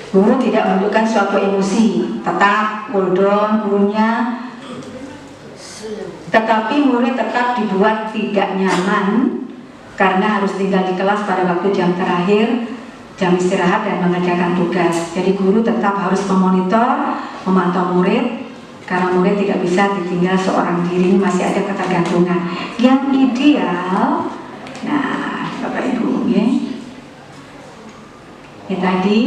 Guru tidak menunjukkan suatu emosi, tetap kuldon gurunya, tetapi murid tetap dibuat tidak nyaman karena harus tinggal di kelas pada waktu jam terakhir, jam istirahat dan mengerjakan tugas. Jadi guru tetap harus memonitor, memantau murid, karena murid tidak bisa ditinggal seorang diri, masih ada ketergantungan. Yang ideal, nah Bapak Ibu, ya. Ini tadi,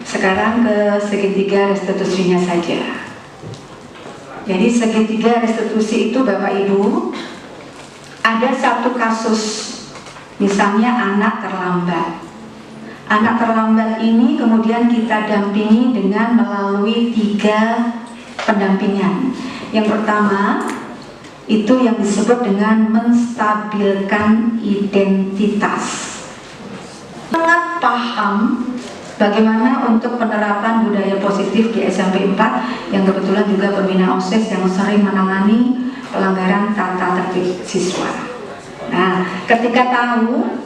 sekarang ke segitiga restitusinya saja. Jadi segitiga restitusi itu Bapak Ibu, ada satu kasus, misalnya anak terlambat. Anak terlambat ini kemudian kita dampingi dengan melalui 3 pendampingan. Yang pertama, itu yang disebut dengan menstabilkan identitas. Sangat paham bagaimana untuk penerapan budaya positif di SMP 4 yang kebetulan juga pembina OSIS yang sering menangani pelanggaran tata tertib siswa. Nah, ketika tahu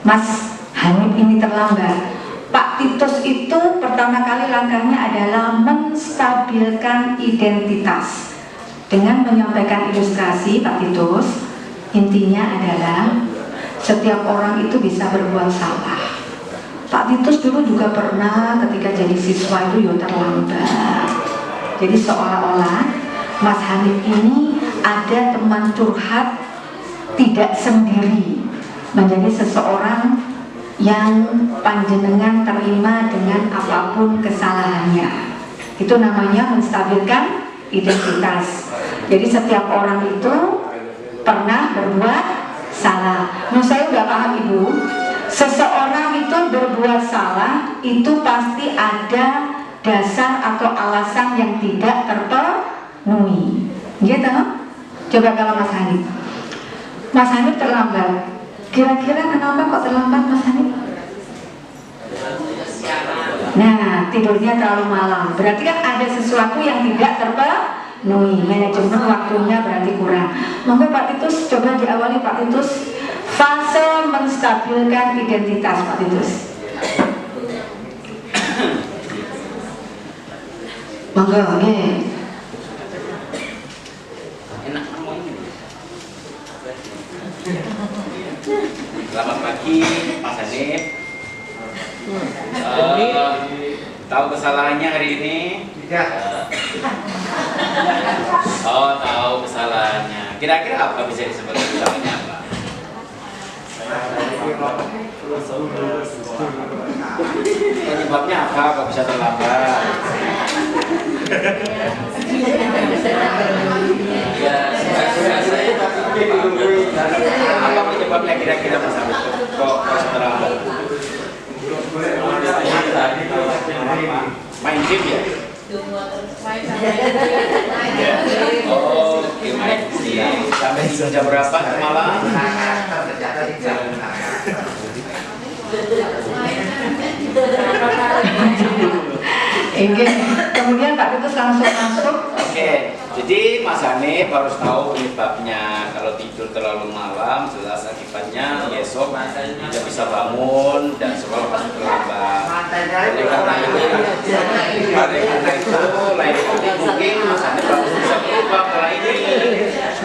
Mas Hanif ini terlambat, Pak Titus itu pertama kali langkahnya adalah menstabilkan identitas dengan menyampaikan ilustrasi. Pak Titus, intinya adalah setiap orang itu bisa berbuat salah. Pak Titus dulu juga pernah ketika jadi siswa itu ya terlambat. Jadi seolah-olah Mas Hanif ini ada teman curhat, tidak sendiri, menjadi seseorang yang panjenengan terima dengan apapun kesalahannya. Itu namanya menstabilkan identitas. Jadi setiap orang itu pernah berbuat salah. Menurut saya udah paham Ibu, seseorang itu berbuat salah itu pasti ada dasar atau alasan yang tidak terpenuhi. Gitu? Coba kalau Mas Hanif terlambat. Kira-kira kenapa kok terlambat Mas Hanif? Nah, tidurnya terlalu malam. Berarti kan ada sesuatu yang tidak terpenuhi. Manajemen waktunya berarti kurang. Monggo Pak Titus, coba diawali Pak Titus. Fase menstabilkan identitas Pak Titus. Monggo, nggih. Selamat pagi, Mas Hanif. Tahu kesalahannya hari ini? Tidak. Oh, tahu kesalahannya. Kira-kira apa bisa disebut kesalahannya apa? Penyebabnya apa kok bisa terlambat? Ya, saya apa penyebabnya kira-kira Mas Hanif kok terlambat? Main game ya? Oh, main game. Sampai jam berapa malam? Kemudian Pak Titus langsung masuk. Oke, jadi Mas Hanif harus tahu penyebabnya. Kalau tidur terlalu malam, jelas akibatnya besok tidak bisa bangun dan sekolah pasti terlambat. Oleh karena itu, lain kali mungkin Mas Hanif harus bisa berubah pola ini.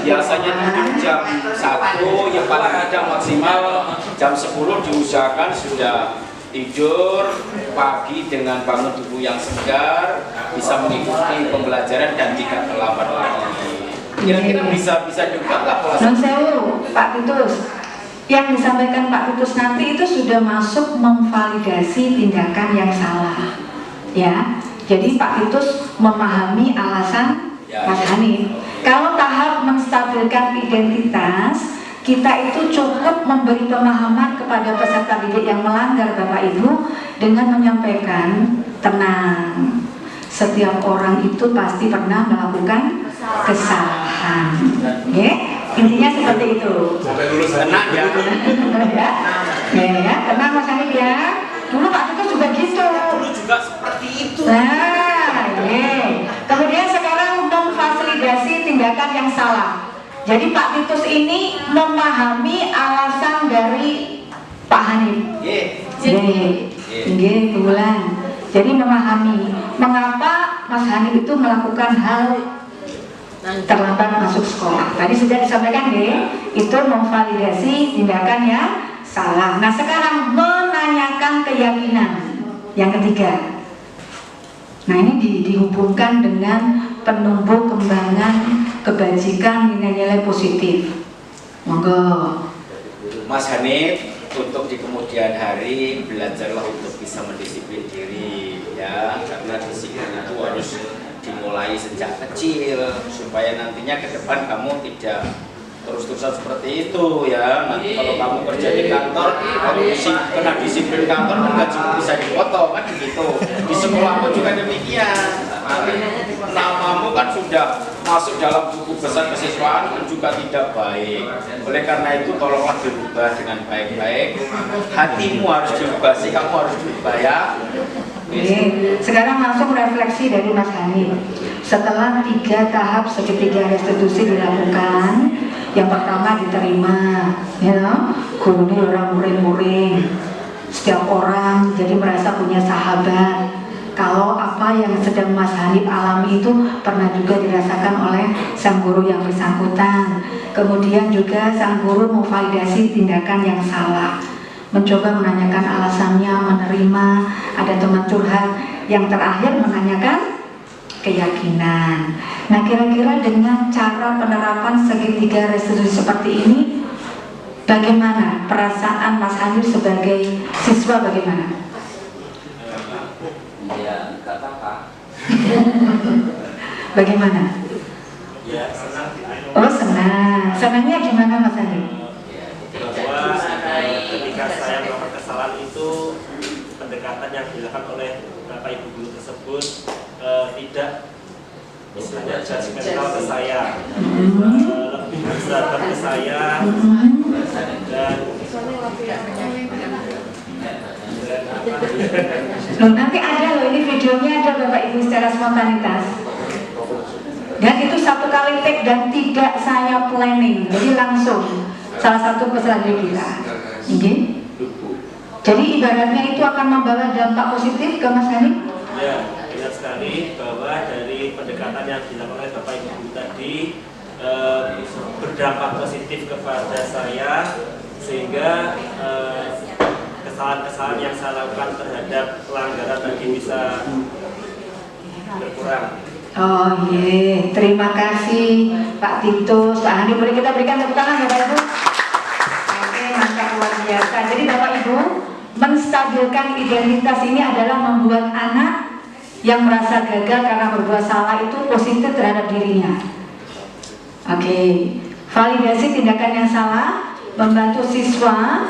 Biasanya tidur jam 1, yang paling ada maksimal jam 10 diusahakan sudah tidur pagi dengan bangun tubuh yang segar, bisa mengikuti pembelajaran dan tidak terlambat lagi. Kira-kira bisa juga nggak pola? Non sewu, Pak Titus. Yang disampaikan Pak Titus nanti itu sudah masuk memvalidasi tindakan yang salah, ya. Jadi Pak Titus memahami alasan Mas Hanif. Kalau tahap menstabilkan identitas, kita itu cukup memberi pemahaman kepada peserta didik yang melanggar Bapak Ibu dengan menyampaikan, tenang, setiap orang itu pasti pernah melakukan kesalahan. Ya, intinya seperti itu. Sampai lulus Tenang ya. Ya, tenang Mas Hanif ya. Dulu Pak Titus juga gitu. Dulu juga seperti itu. Nah, kemudian sekarang memfasilitasi tindakan yang salah. Jadi Pak Titus ini memahami alasan dari Pak Hanif. Jadi kebetulan. Jadi memahami mengapa Mas Hanif itu melakukan hal terlambat masuk sekolah. Tadi sudah disampaikan ya, itu memvalidasi tindakan yang salah. Nah sekarang menanyakan keyakinan yang ketiga. Nah ini dihubungkan dengan penumbuh kembangan kebajikan nilai-nilai positif. Monggo. Mas Hanif, untuk di kemudian hari belajarlah untuk bisa mendisiplin diri ya, karena disiplin itu harus dimulai sejak kecil supaya nantinya ke depan kamu tidak terus-terusan seperti itu ya. Nanti kalau kamu kerja di kantor, kalau kena disiplin kantor, gajimu bisa dipotong kan begitu. Di sekolah pun juga demikian. Nanti namamu kan sudah masuk dalam buku besar kesiswaan kan juga tidak baik. Oleh karena itu tolonglah dirubah dengan baik-baik. Hatimu harus dirubah sih, kamu harus dirubah ya. Sekarang langsung refleksi dari Mas Hanif. Setelah 3 tahap segitiga restitusi dilakukan, yang pertama diterima, ya, gurunya orang muring-muring, setiap orang jadi merasa punya sahabat. Kalau apa yang sedang Mas Hanif alami itu pernah juga dirasakan oleh sang guru yang bersangkutan. Kemudian juga sang guru memvalidasi tindakan yang salah, mencoba menanyakan alasannya, menerima, ada teman curhat, yang terakhir menanyakan keyakinan. Nah kira-kira dengan cara penerapan segitiga restitusi seperti ini, bagaimana perasaan Mas Hanif sebagai siswa bagaimana? Ya, nggak apa-apa. Bagaimana? Ya, senang. Oh senang. Senangnya gimana Mas Hanif? Bahwa ketika saya melakukan kesalahan itu, pendekatan yang dilakukan oleh Bapak Ibu guru tersebut tidak misalnya judgmental ke saya, lebih bersahabat ke saya, dan Loh, nanti ada loh, ini videonya ada Bapak Ibu secara spontanitas. Dan itu 1 kali take dan tidak saya planning, jadi langsung salah satu peserta kita. Okay. Jadi ibaratnya itu akan membawa dampak positif ke Mas Hanif? ya, benar sekali bahwa dari pendekatan yang dilakukan oleh Bapak Ibu guru tadi berdampak positif kepada saya, sehingga kesalahan-kesalahan yang saya lakukan terhadap pelanggaran tadi bisa berkurang. Oh iya, terima kasih Pak Titus, Pak Hanif. Boleh kita berikan tepuk tangan Bapak Ibu? Oke, mantap, luar biasa. Jadi Bapak Ibu, menstabilkan identitas ini adalah membuat anak yang merasa gagal karena berbuat salah itu positif terhadap dirinya. Oke, validasi tindakan yang salah, membantu siswa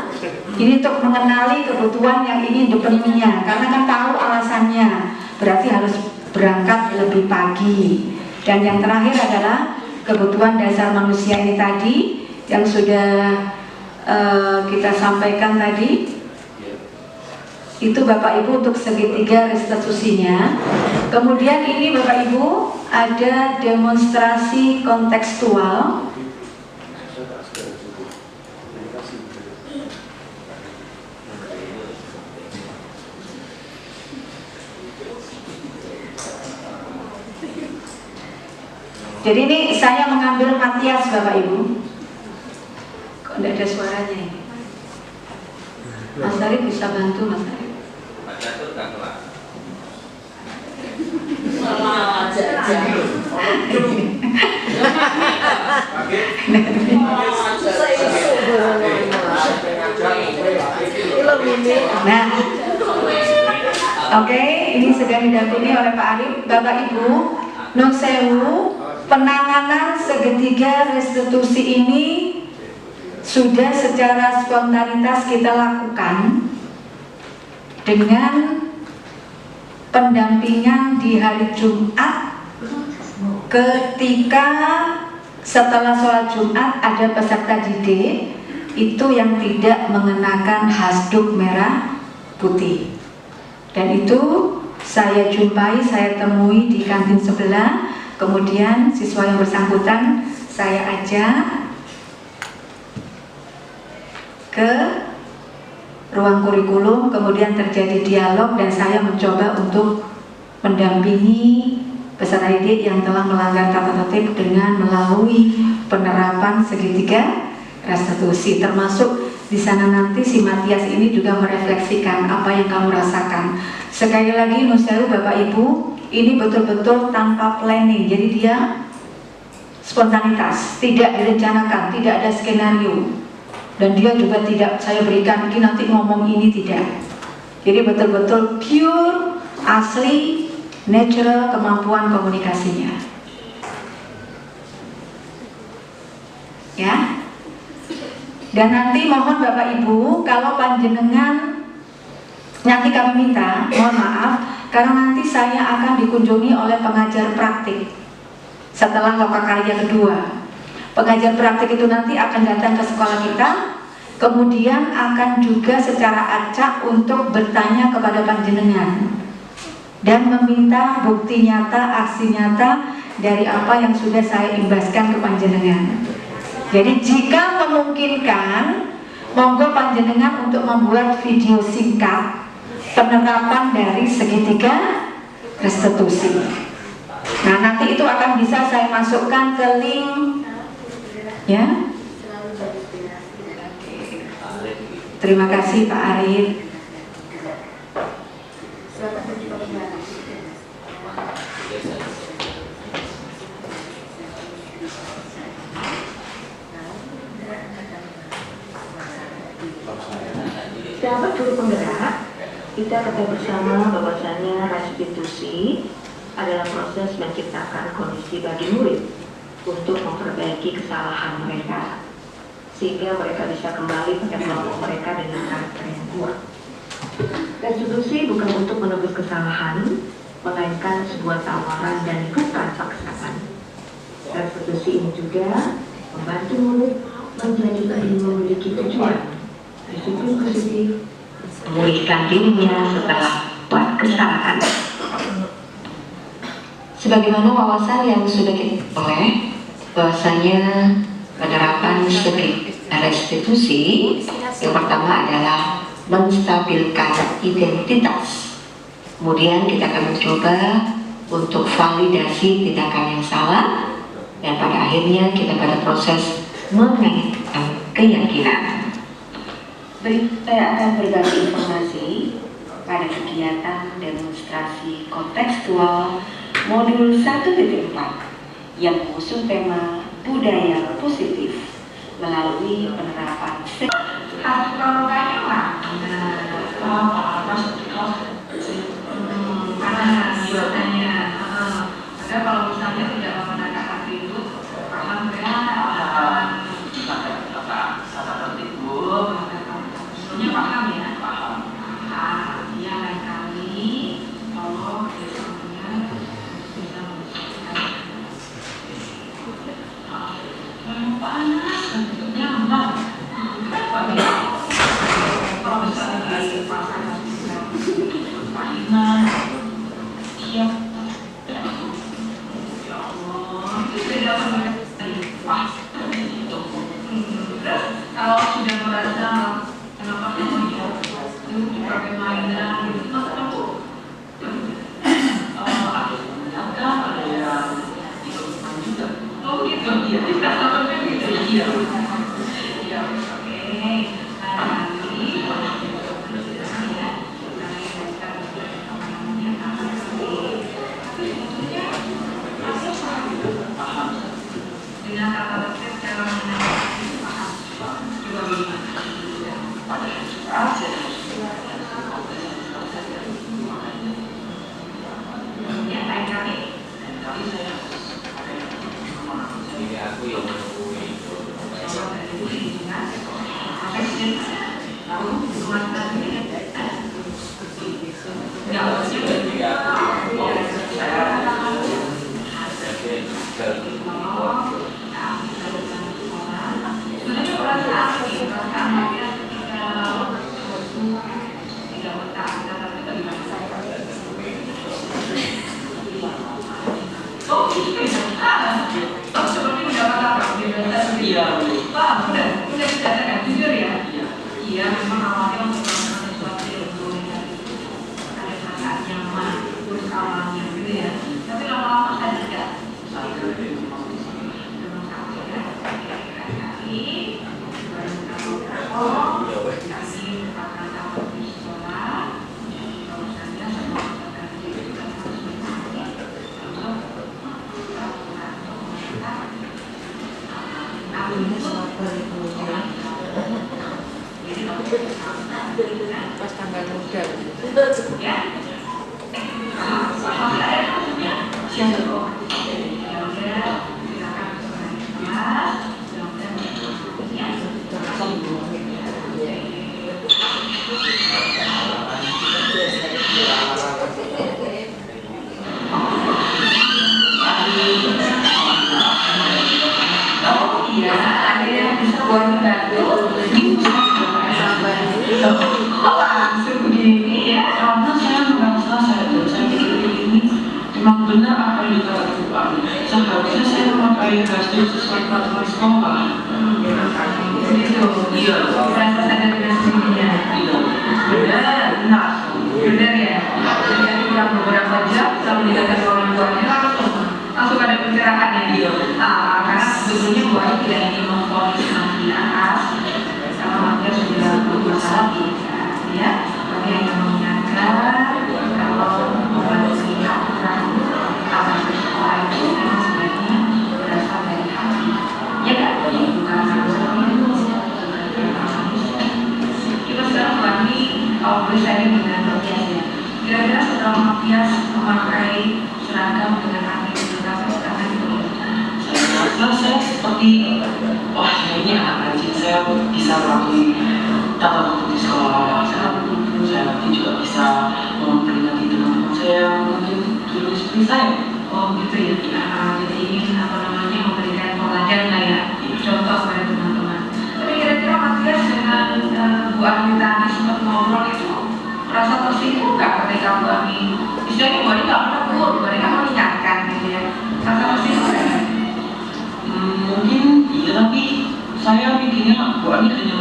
ini untuk mengenali kebutuhan yang ingin dipenuhinya, karena kan tahu alasannya, berarti harus berangkat lebih pagi. Dan yang terakhir adalah kebutuhan dasar manusia ini tadi yang sudah kita sampaikan tadi. Itu Bapak Ibu untuk segitiga restitusinya. Kemudian ini Bapak Ibu ada demonstrasi kontekstual. Jadi ini saya mengambil Matias Bapak Ibu. Kok tidak ada suaranya ini? Mas Arif bisa bantu Mas Arif? Nah, oke, ini sedang didampingi oleh Pak Arif. Bapak Ibu, nun sewu, penanganan segitiga restitusi ini sudah secara spontanitas kita lakukan dengan pendampingan di hari Jumat, ketika setelah sholat Jumat ada peserta didik itu yang tidak mengenakan hasduk merah putih, dan itu saya jumpai, saya temui di kantin sebelah. Kemudian siswa yang bersangkutan saya ajak ke ruang kurikulum, kemudian terjadi dialog dan saya mencoba untuk mendampingi peserta didik yang telah melanggar tata tertib dengan melalui penerapan segitiga restitusi, termasuk di sana nanti si Matias ini juga merefleksikan apa yang kamu rasakan. Sekali lagi Nusewu Bapak Ibu, ini betul-betul tanpa planning, jadi dia spontanitas, tidak direncanakan, tidak ada skenario, dan dia juga tidak saya berikan ini nanti ngomong ini, tidak. Jadi betul-betul pure, asli, natural kemampuan komunikasinya. Ya. Dan nanti mohon Bapak Ibu, kalau panjenengan nanti kami minta, mohon maaf, karena nanti saya akan dikunjungi oleh pengajar praktik setelah lokakarya kedua. Pengajar praktik itu nanti akan datang ke sekolah kita, kemudian akan juga secara acak untuk bertanya kepada panjenengan dan meminta bukti nyata, aksi nyata dari apa yang sudah saya imbaskan ke panjenengan. Jadi jika memungkinkan, monggo panjenengan untuk membuat video singkat penerapan dari segitiga restitusi. Nah, nanti itu akan bisa saya masukkan ke link, ya. Terima kasih Pak Arif. Sahabat guru penggerak, kita ketahui bersama bahwasannya restitusi adalah proses menciptakan kondisi bagi murid untuk memperbaiki kesalahan mereka, sehingga mereka bisa kembali pada kelompok mereka dengan karakter yang kuat. Restitusi bukan untuk menebus kesalahan, melainkan sebuah tawaran dan bukan paksaan. Restitusi ini juga membantu murid menjadi lebih memiliki tujuan, disiplin positif, memulihkan dirinya setelah buat kesalahan. Sebagaimana wawasan yang sudah kita oleh, bahwasanya penerapan restitusi yang pertama adalah menstabilkan identitas. Kemudian kita akan mencoba untuk validasi tindakan yang salah, dan pada akhirnya kita pada proses mengaitkan keyakinan. Saya akan berbagi informasi pada kegiatan demonstrasi kontekstual modul 1.4 yang mengusung tema budaya positif melalui penerapan kalau misalnya tidak menggunakan hati itu, sebenarnya paham ya, paham. Ya lain kali kalau semuanya bisa menyesuaikan. Panas, tentunya enggak. Kalau misalnya di pasar pahiman, siap. Ya Allah, itu tidak wah, itu. Terus kalau sudah merasa kenapa namanya itu dipakai mainan gitu, masa kamu ada juga. Oh gitu, iya, kita sama gitu. Iya, iya, oke. Dengan kata tertib cara mengenai paham juga ya, lain kali aku yang udah dikatakan jujur ya. Iya, memang awalnya untuk melakukan sesuatu yang belum ada perasaan nyaman, terus awalnya Pas tanggal muda. Langsung begini ya. Karena saya merasa saya pikir ini memang benar apa yang dilakukan. Seharusnya saya memakai kostum sesuai peraturan sekolah. Begitu. Iya. Rasa sadar dengan sendirinya. Iya. Benar. Benar ya. Jadi kurang beberapa jam kalau dikatakan orang tuanya langsung ada pencerahan ya. Iya. Karena sebelumnya Bu Ayu tidak ingin memfonis Nafi Aas sama Nafi sudah bermasalah ya. Tapi hanya mengingatkan kalau membantu aturan atas sekolah itu memang sebaiknya berasal dari hati. Ya kan? Bukan kita sekarang kembali tulisannya dengan Mafiasnya. Kira-kira setelah Mafias memakai seragam dengan hati berapa sekarang itu? Saya seperti wah ini anak rajin, saya bisa melalui tata tertib di sekolah. Saya nanti juga bisa memperingati teman-teman saya yang mungkin dulu seperti saya. Oh gitu ya. Jadi ingin memberikan pelajaran lah ya, contoh kepada teman-teman. Tapi kira-kira Mafias dengan Bu Ani tadi sempat ngobrol itu merasa tersinggung nggak ketika Bu Ani? Istilahnya Bu Ani nggak pernah Bu Ani kan mengingatkan gitu ya. Merasa tersinggung nggak? Mungkin iya, tapi saya pikirnya Bu Ani hanya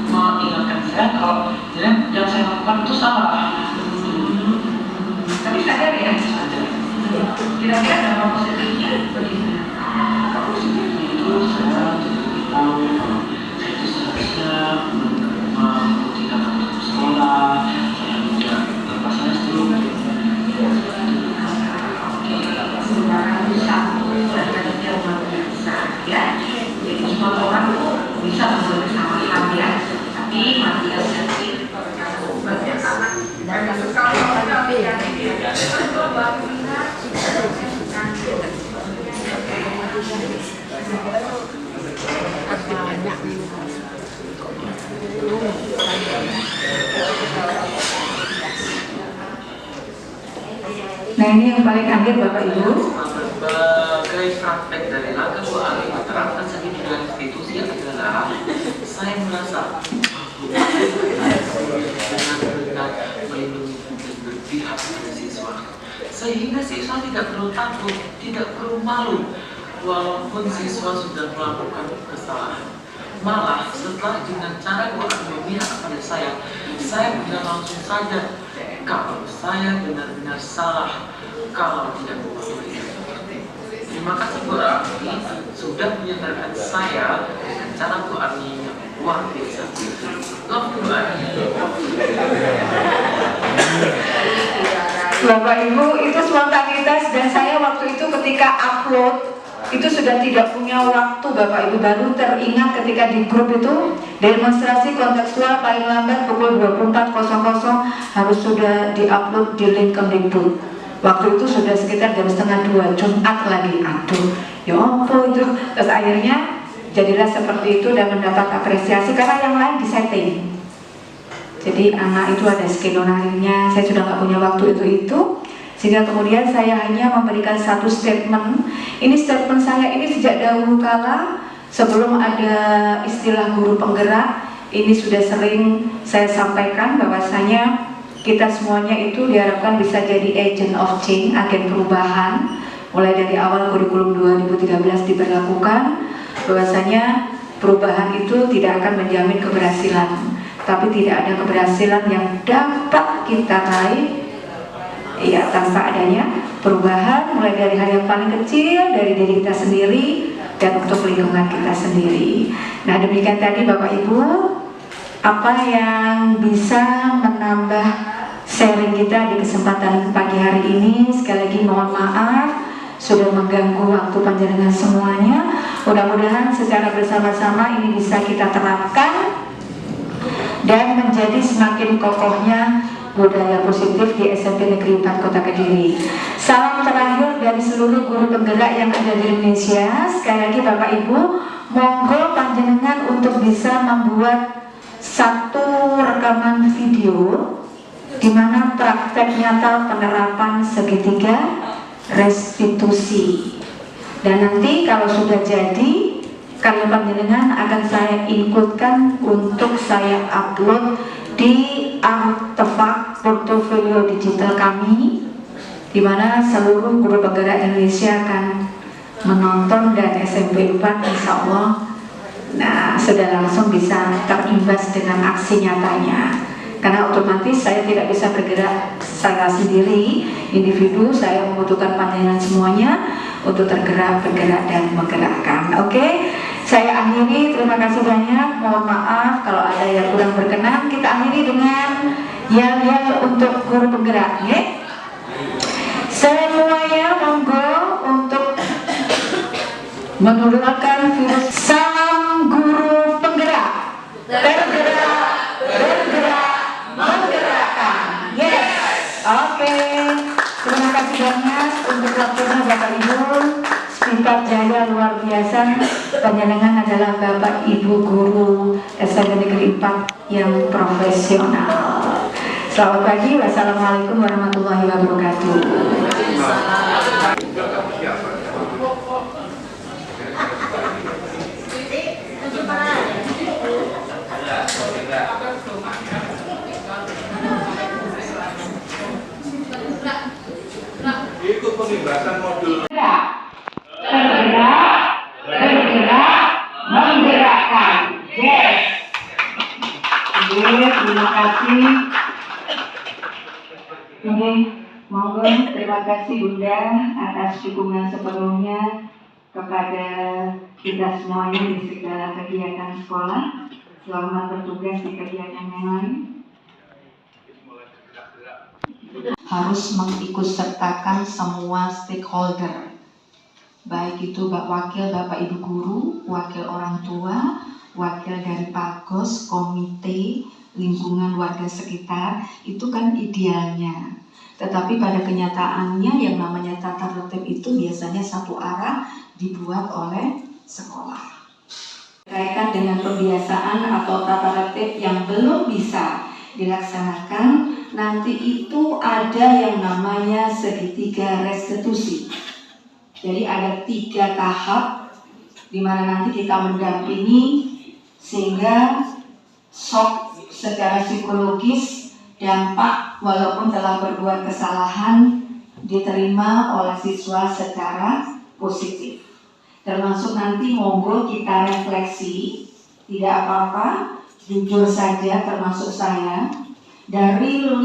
mengingatkan saya kalau yang saya lakukan itu salah. Tapi sadar ya? Kira-kira dampak positifnya bagaimana? Positifnya itu saya jadi tahu kalau saya itu seharusnya mengikuti tata tertib sekolah. Saya tidak lepas saya setuju. Sebenarnya bisa dan dia bisa ya. Jadi semua orang tuh bisa membuat kesalahan ya. Tapi Mafias sendiri dan sekali orang yang Nah ini yang paling akhir Bapak Ibu. Berbagai praktek dari langkah Bu Ani menerapkan seni budaya institusi adalah saya merasa dengan benar melindungi dan berpihak pada siswa, sehingga siswa tidak perlu takut, tidak perlu malu walaupun siswa sudah melakukan kesalahan. Malah setelah dengan cara Bu Ani memihak pada saya benar langsung sadar kalau saya benar-benar salah kalau tidak mematuhi. Terima kasih Bu Ani sudah menyadarkan saya dengan cara Bu Ani yang luar biasa. Love Bu Ani. Bapak Ibu itu spontanitas dan saya waktu itu ketika upload itu sudah tidak punya waktu Bapak Ibu, baru teringat ketika di grup itu demonstrasi kontekstual paling lambat pukul 24.00 harus sudah diupload di link Kemdikbud. Waktu itu sudah sekitar jam 1:30 Jumat lagi, aduh ya ampun itu. Terus akhirnya jadilah seperti itu dan mendapat apresiasi karena yang lain disetting. Jadi anak itu ada skenario-nya, saya sudah nggak punya waktu itu. Sehingga kemudian saya hanya memberikan satu statement. Ini statement saya ini sejak dahulu kala sebelum ada istilah guru penggerak. Ini sudah sering saya sampaikan bahwasanya kita semuanya itu diharapkan bisa jadi agent of change, agen perubahan. Mulai dari awal kurikulum 2013 diberlakukan, bahwasanya perubahan itu tidak akan menjamin keberhasilan, tapi tidak ada keberhasilan yang dapat kita raih ya tanpa adanya perubahan, mulai dari hal yang paling kecil dari diri kita sendiri dan untuk lingkungan kita sendiri. Nah demikian tadi Bapak Ibu apa yang bisa menambah sharing kita di kesempatan pagi hari ini. Sekali lagi mohon maaf sudah mengganggu waktu panjenengan semuanya. Mudah-mudahan secara bersama-sama ini bisa kita terapkan dan menjadi semakin kokohnya budaya positif di SMP Negeri 4 Kota Kediri. Salam terakhir dari seluruh guru penggerak yang ada di Indonesia. Sekali lagi Bapak Ibu, monggo panjenengan untuk bisa membuat satu rekaman video di mana praktek nyata penerapan segitiga restitusi. Dan nanti kalau sudah jadi, karya panjenengan akan saya ikutkan untuk saya upload di artefak portofolio digital kami, di mana seluruh guru penggerak Indonesia akan menonton dan SMP 4 insya Allah sudah langsung bisa terimbas dengan aksi nyatanya. Karena otomatis saya tidak bisa bergerak secara sendiri, individu, saya membutuhkan panjenengan semuanya untuk tergerak, bergerak, dan menggerakkan. Oke? Saya akhiri, terima kasih banyak. Mohon maaf kalau ada yang kurang berkenan. Kita akhiri dengan yel-yel untuk guru penggerak, ya. Semuanya monggo untuk menularkan virus. Salam guru penggerak. Tergerak, bergerak, menggerakkan. Yes. Oke. Terima kasih banyak untuk waktunya Bapak Ibu. Sifat jaya luar biasa. Panjenengan adalah Bapak Ibu guru SMP Negeri 4 yang profesional. Selamat pagi. Wassalamualaikum warahmatullahi wabarakatuh. Ikut pembebasan modul. Tergerak, bergerak, menggerakkan. Yes. Oke, terima kasih. Oke, monggo terima kasih Bunda atas dukungan sepenuhnya kepada kita semuanya di segala kegiatan sekolah. Selamat bertugas di kegiatan yang lain. Harus mengikutsertakan semua stakeholder, baik itu wakil Bapak Ibu guru, wakil orang tua, wakil dari Pagos, komite, lingkungan warga sekitar, itu kan idealnya. Tetapi pada kenyataannya yang namanya tata tertib itu biasanya satu arah dibuat oleh sekolah. Berkaitan dengan pembiasaan atau tata tertib yang belum bisa dilaksanakan, nanti itu ada yang namanya segitiga restitusi. Jadi ada 3 tahap di mana nanti kita mendampingi sehingga shock secara psikologis, dampak walaupun telah berbuat kesalahan diterima oleh siswa secara positif. Termasuk nanti monggo kita refleksi, tidak apa-apa, jujur saja termasuk saya. Dari 5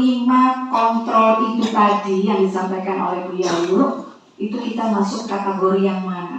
kontrol itu tadi yang disampaikan oleh Bu Yayu, itu kita masuk kategori yang mana?